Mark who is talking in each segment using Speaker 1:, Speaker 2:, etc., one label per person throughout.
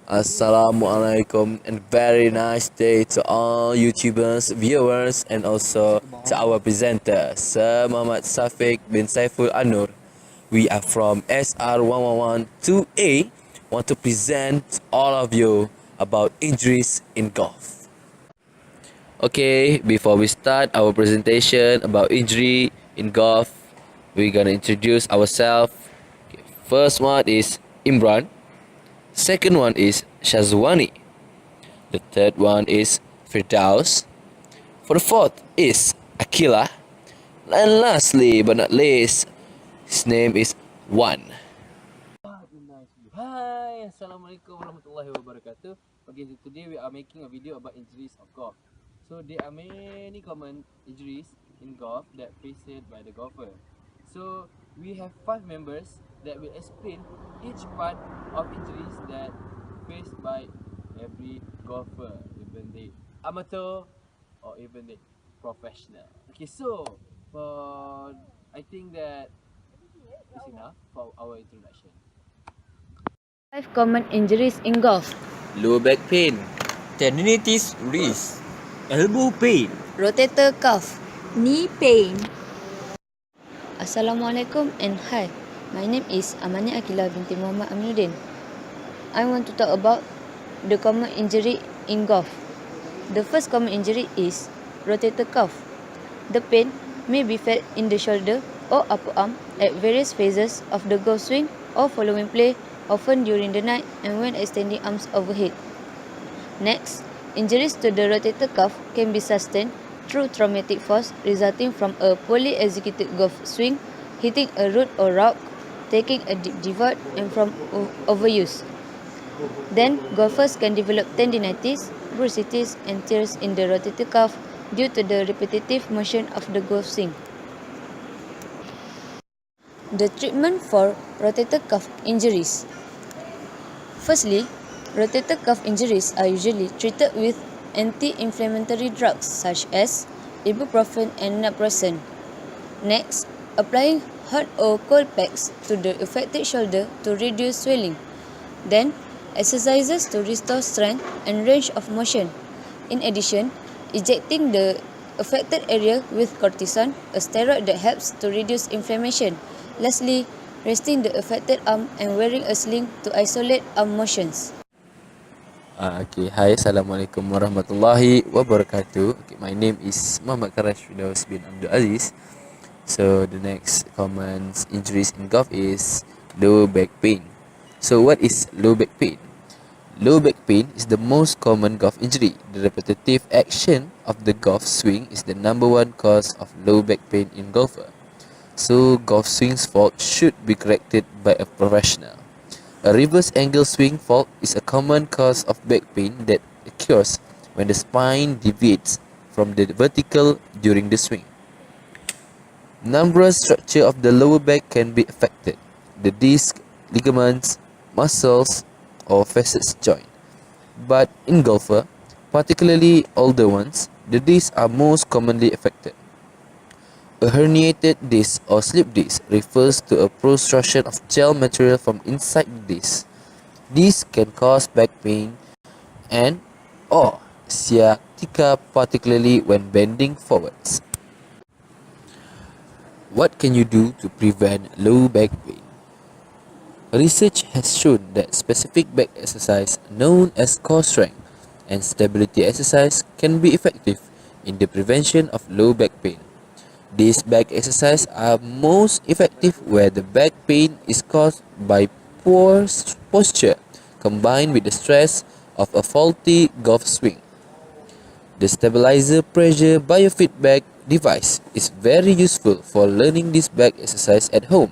Speaker 1: Assalamualaikum and very nice day to all YouTubers, viewers and also to our presenter, Sir Muhammad Safiq bin Saiful Anur. We are from SR1112A, want to present all of you about injuries in golf. Okay, before we start our presentation about injury in golf, we're gonna introduce ourselves. Okay, first one is Imran. Second one is Syazwani. The third one is Firdaus. For the fourth is Aqilah. And lastly but not least, his name is Wan.
Speaker 2: Hi, Assalamualaikum warahmatullahi wabarakatuh. Okay, so today we are making a video about injuries of golf. So there are many common injuries in golf that faced by the golfer. So we have 5 members that will explain each part of injuries that faced by every golfer, even they amateur or even they professional. Okay, so for I think that is enough for our introduction.
Speaker 3: 5 common injuries in golf.
Speaker 1: Lower back pain.
Speaker 4: Tendinitis wrist, elbow pain,
Speaker 3: Rotator cuff.
Speaker 5: knee pain,
Speaker 3: Assalamualaikum and hi. My name is Amani Aqilah binti Muhammad Aminuddin. I want to talk about the common injury in golf. The first common injury is rotator cuff. The pain may be felt in the shoulder or upper arm at various phases of the golf swing or following play, often during the night and when extending arms overhead. Next, injuries to the rotator cuff can be sustained through traumatic force resulting from a poorly executed golf swing, hitting a root or rock, taking a deep divot, and from overuse. Then, golfers can develop tendinitis, bursitis, and tears in the rotator cuff due to the repetitive motion of the golf swing. The treatment for rotator cuff injuries. Firstly, rotator cuff injuries are usually treated with anti-inflammatory drugs such as ibuprofen and naproxen. Next, applying hot or cold packs to the affected shoulder to reduce swelling. Then, exercises to restore strength and range of motion. In addition, injecting the affected area with cortisone, a steroid that helps to reduce inflammation. Lastly, resting the affected arm and wearing a sling to isolate arm motions.
Speaker 1: Okay, hi, Assalamualaikum warahmatullahi wabarakatuh. Okay, my name is Muhammad Kharash Firdaus bin Abdul Aziz. So the next common injuries in golf is low back pain. So what is low back pain? Low back pain is the most common golf injury. The repetitive action of the golf swing is the number one cause of low back pain in golfer. So golf swing's fault should be corrected by a professional. A reverse angle swing fault is a common cause of back pain that occurs when the spine deviates from the vertical during the swing. Numerous structure of the lower back can be affected. The disc, ligaments, muscles, or facets joint. But in golfer, particularly older ones, the discs are most commonly affected. A herniated disc or slip disc refers to a protrusion of gel material from inside the disc. This can cause back pain and or sciatica, particularly when bending forwards. What can you do to prevent low back pain? Research has shown that specific back exercise known as core strength and stability exercise can be effective in the prevention of low back pain. These back exercises are most effective where the back pain is caused by poor posture combined with the stress of a faulty golf swing. The stabilizer pressure biofeedback device is very useful for learning this back exercise at home.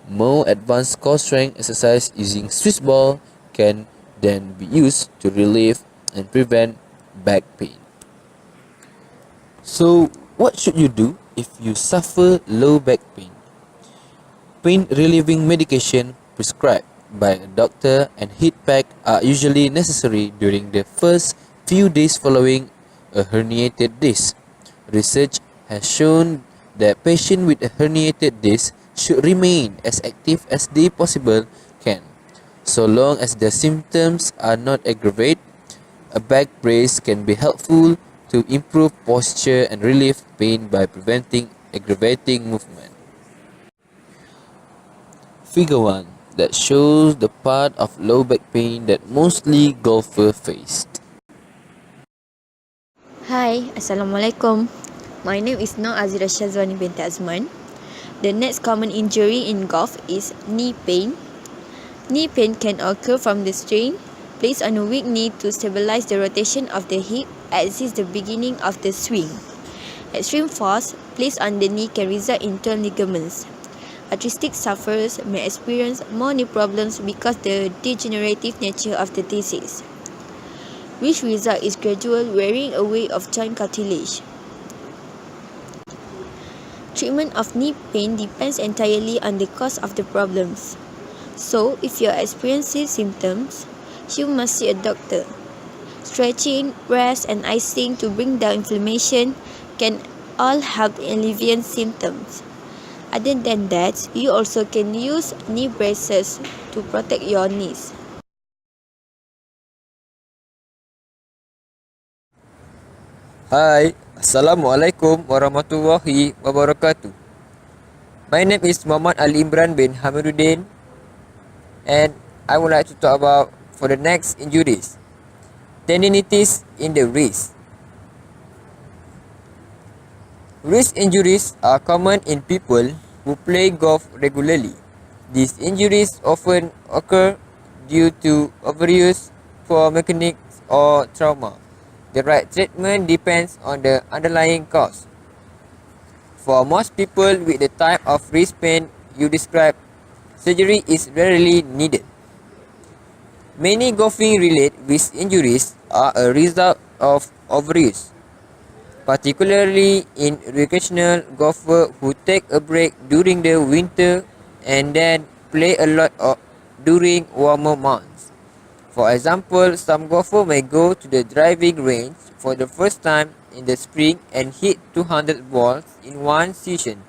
Speaker 1: More advanced core strength exercise using Swiss ball can then be used to relieve and prevent back pain. So, what should you do if you suffer low back pain? Pain relieving medication prescribed by a doctor and heat pack are usually necessary during the first few days following a herniated disc. Research has shown that patients with a herniated disc should remain as active as they possibly can. So long as the symptoms are not aggravate, a back brace can be helpful to improve posture and relieve pain by preventing aggravating movement. Figure 1 that shows the part of low back pain that mostly golfers faced.
Speaker 3: Hi, Assalamualaikum. My name is Aziera Syazwani binti Azman. The next common injury in golf is knee pain. Knee pain can occur from the strain placed on a weak knee to stabilize the rotation of the hip as is the beginning of the swing. Extreme force placed on the knee can result in torn ligaments. Arthritic sufferers may experience more knee problems because the degenerative nature of the disease, which result is gradual wearing away of joint cartilage. Treatment of knee pain depends entirely on the cause of the problems. So, if you are experiencing symptoms, you must see a doctor. Stretching, rest, and icing to bring down inflammation can all help alleviate symptoms. Other than that, you also can use knee braces to protect your knees.
Speaker 4: Hai, Assalamualaikum warahmatullahi wabarakatuh. My name is Muhammad Ali Imran bin Hamiduddin, and I would like to talk about for the next injuries. Tendinitis in the wrist. Wrist injuries are common in people who play golf regularly. These injuries often occur due to overuse, poor mechanics, or trauma. The right treatment depends on the underlying cause. For most people with the type of wrist pain you described, surgery is rarely needed. Many golfing-related wrist injuries are a result of overuse, particularly in recreational golfers who take a break during the winter and then play a lot during warmer months. For example, some golfers may go to the driving range for the first time in the spring and hit 200 balls in one session,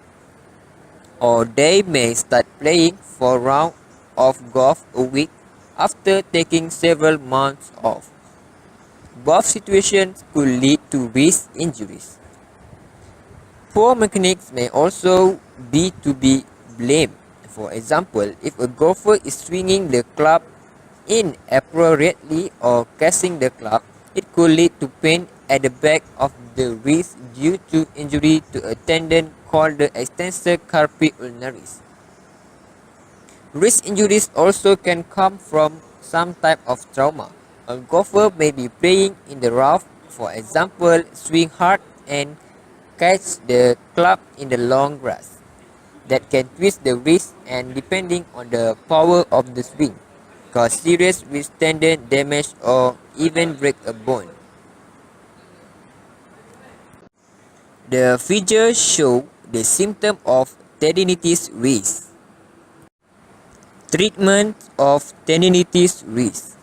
Speaker 4: or they may start playing for a round of golf a week after taking several months off. Both situations could lead to wrist injuries. Poor mechanics may also be to be blamed. For example, if a golfer is swinging the club inappropriately or casting the club, it could lead to pain at the back of the wrist due to injury to a tendon called the extensor carpi ulnaris. Wrist injuries also can come from some type of trauma. A golfer may be playing in the rough, for example, swing hard and catch the club in the long grass. That can twist the wrist and, depending on the power of the swing, cause serious wrist tendon damage or even break a bone. The figures show the symptom of tendinitis wrist. Treatment of tendinitis wrist.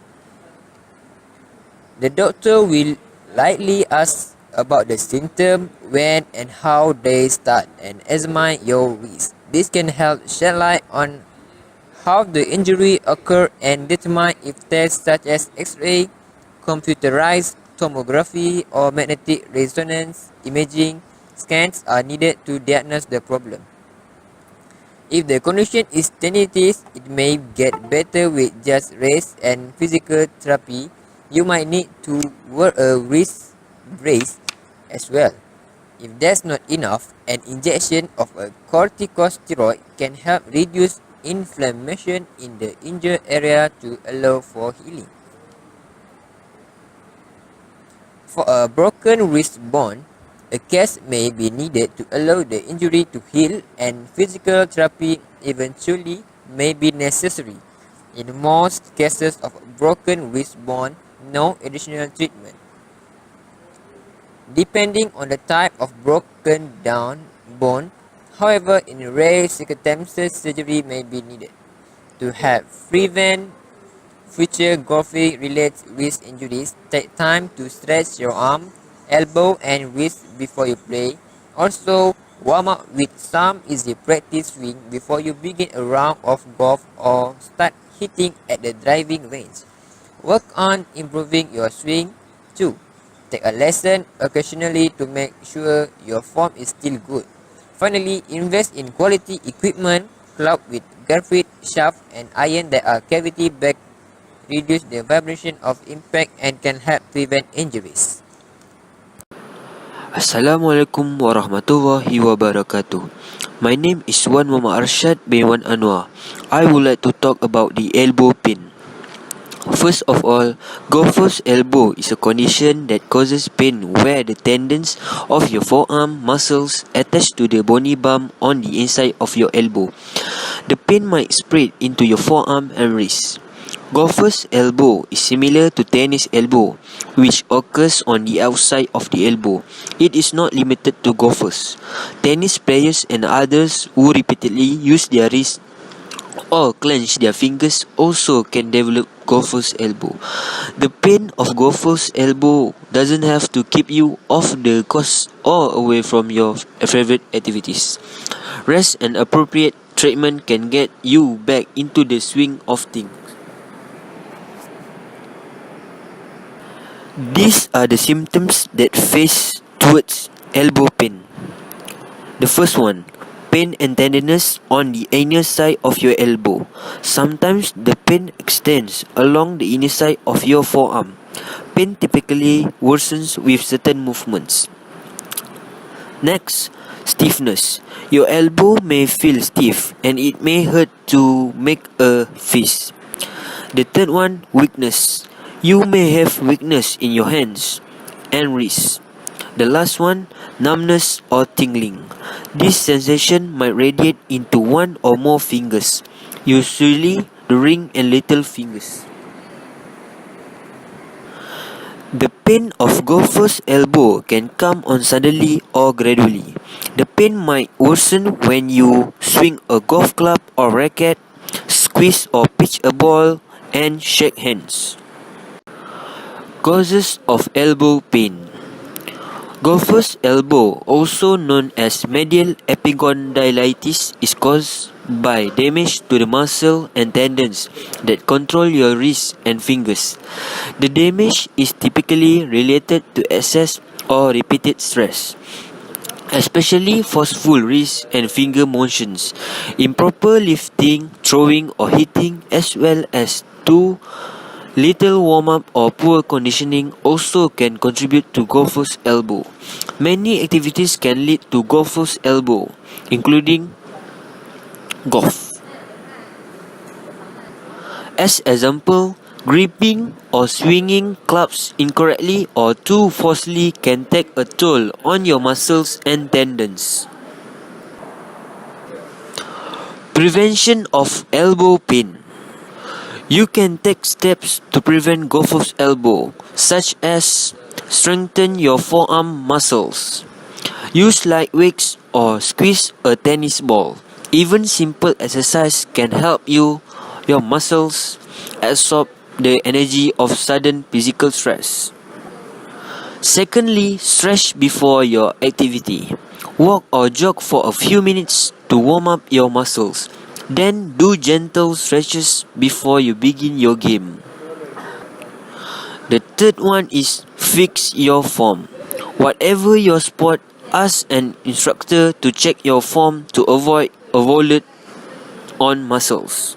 Speaker 4: The doctor will likely ask about the symptom, when and how they start, and examine your wrist. This can help shed light on how the injury occurred and determine if tests such as X-ray, computerized tomography, or magnetic resonance imaging scans are needed to diagnose the problem. If the condition is tendinitis, it may get better with just rest and physical therapy. You might need to wear a wrist brace as well. If that's not enough, an injection of a corticosteroid can help reduce inflammation in the injured area to allow for healing. For a broken wrist bone, a cast may be needed to allow the injury to heal, and physical therapy eventually may be necessary. In most cases of broken wrist bone, no additional treatment. Depending on the type of broken down bone, however, in rare circumstances, surgery may be needed. To help prevent future golfing-related wrist injuries, take time to stretch your arm, elbow, and wrist before you play. Also, warm up with some easy practice swing before you begin a round of golf or start hitting at the driving range. Work on improving your swing too. Take a lesson occasionally to make sure your form is still good. Finally, invest in quality equipment, club with graphite shaft and iron that are cavity back, reduce the vibration of impact and can help prevent injuries.
Speaker 5: Assalamualaikum warahmatullahi wabarakatuh. My name is Wan Mohd Arsyad bin Wan Anwar. I would like to talk about the elbow pain. First of all, golfer's elbow is a condition that causes pain where the tendons of your forearm muscles attach to the bony bump on the inside of your elbow. The pain might spread into your forearm and wrist. Golfer's elbow is similar to tennis elbow, which occurs on the outside of the elbow. It is not limited to golfers. Tennis players and others who repeatedly use their wrist or clench their fingers also can develop golfer's elbow. The pain of golfer's elbow doesn't have to keep you off the course or away from your favorite activities. Rest and appropriate treatment can get you back into the swing of things. These are the symptoms that face towards elbow pain. The first one, pain and tenderness on the inner side of your elbow. Sometimes the pain extends along the inner side of your forearm. Pain typically worsens with certain movements. Next, stiffness. Your elbow may feel stiff and it may hurt to make a fist. The third one, weakness. You may have weakness in your hands and wrists. The last one, numbness or tingling. This sensation might radiate into one or more fingers, usually the ring and little fingers. The pain of golfer's elbow can come on suddenly or gradually. The pain might worsen when you swing a golf club or racket, squeeze or pitch a ball, and shake hands. Causes of elbow pain. Golfer's elbow, also known as medial epicondylitis, is caused by damage to the muscle and tendons that control your wrists and fingers. The damage is typically related to excess or repeated stress, especially forceful wrist and finger motions, improper lifting, throwing or hitting, as well as too little warm-up or poor conditioning also can contribute to golfer's elbow. Many activities can lead to golfer's elbow, including golf. As example, gripping or swinging clubs incorrectly or too forcefully can take a toll on your muscles and tendons. Prevention of elbow pain. You can take steps to prevent golfer's elbow, such as strengthen your forearm muscles, use light weights or squeeze a tennis ball. Even simple exercise can help your muscles absorb the energy of sudden physical stress. Secondly, stretch before your activity. Walk or jog for a few minutes to warm up your muscles. Then do gentle stretches before you begin your game. The third one is fix your form. Whatever your sport, ask an instructor to check your form to avoid overload on muscles.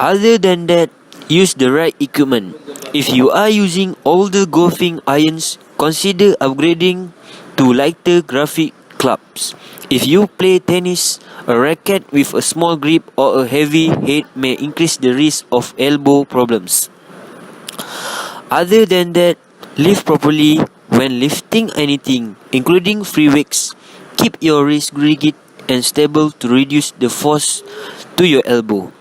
Speaker 5: Other than that, use the right equipment. If you are using older golfing irons, consider upgrading to lighter graphic clubs. If you play tennis, a racket with a small grip or a heavy head may increase the risk of elbow problems. Other than that, lift properly when lifting anything, including free weights. Keep your wrist rigid and stable to reduce the force to your elbow.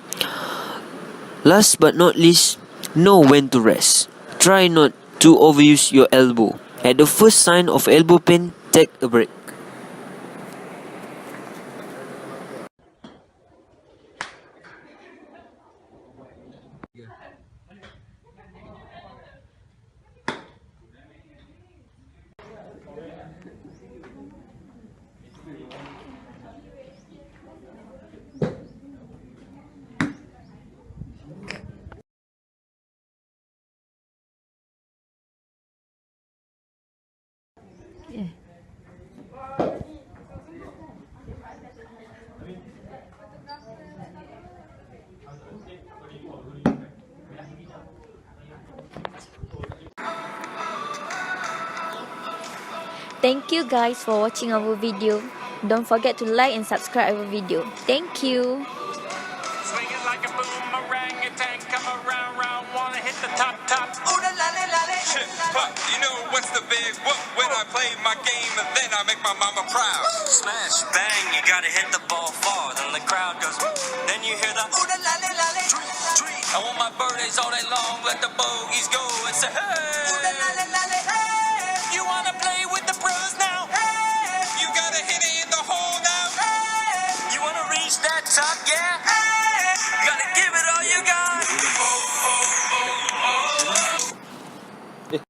Speaker 5: Last but not least, know when to rest. Try not to overuse your elbow. At the first sign of elbow pain, take a break.
Speaker 6: Thank you guys for watching our video. Don't forget to like and subscribe our video. Thank you.
Speaker 7: Swinging like a boomerang, your tank come around, round, wanna hit the top, top. Ooh la la la la. Shit, fuck, you know what's the big whoop? When I play my game and then I make my mama proud. Smash, bang, you gotta hit the ball far, then the crowd goes, then you hear the ooh la la la la. Treat, I want my birthdays all day long, let the bogeys go and say hey. Ooh la la la la.